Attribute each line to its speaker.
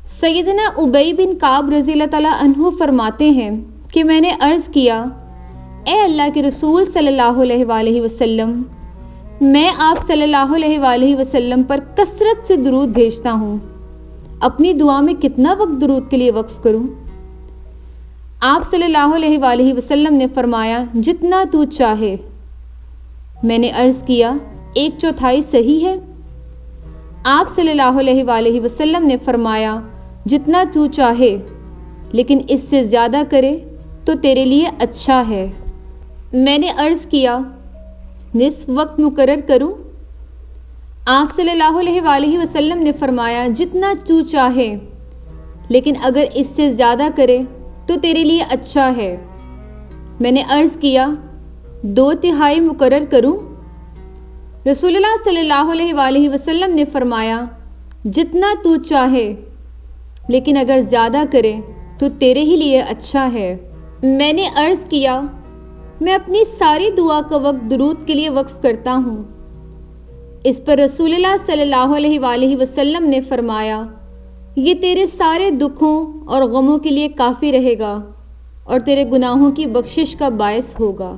Speaker 1: سیدنا ابی بن کعب رضی اللہ تعالیٰ عنہ فرماتے ہیں کہ میں نے عرض کیا، اے اللہ کے رسول صلی اللہ علیہ وآلہ وسلم، میں آپ صلی اللہ علیہ وآلہ وسلم پر کثرت سے درود بھیجتا ہوں، اپنی دعا میں کتنا وقت درود کے لیے وقف کروں؟ آپ صلی اللہ علیہ وآلہ وسلم نے فرمایا، جتنا تو چاہے۔ میں نے عرض کیا، 1/4 صحیح ہے؟ آپ صلی اللہ علیہ وآلہ وسلم نے فرمایا، جتنا تو چاہے، لیکن اس سے زیادہ کرے تو تیرے لیے اچھا ہے۔ میں نے عرض کیا، نصف وقت مقرر کروں؟ آپ صلی اللہ علیہ وآلہ وسلم نے فرمایا، جتنا تو چاہے، لیکن اگر اس سے زیادہ کرے تو تیرے لیے اچھا ہے۔ میں نے عرض کیا، 2/3 مقرر کروں؟ رسول اللہ صلی اللہ علیہ وآلہ وسلم نے فرمایا، جتنا تو چاہے، لیکن اگر زیادہ کرے تو تیرے ہی لیے اچھا ہے۔ میں نے عرض کیا، میں اپنی ساری دعا کا وقت درود کے لیے وقف کرتا ہوں۔ اس پر رسول اللہ صلی اللہ علیہ وآلہ وسلم نے فرمایا، یہ تیرے سارے دکھوں اور غموں کے لیے کافی رہے گا اور تیرے گناہوں کی بخشش کا باعث ہوگا۔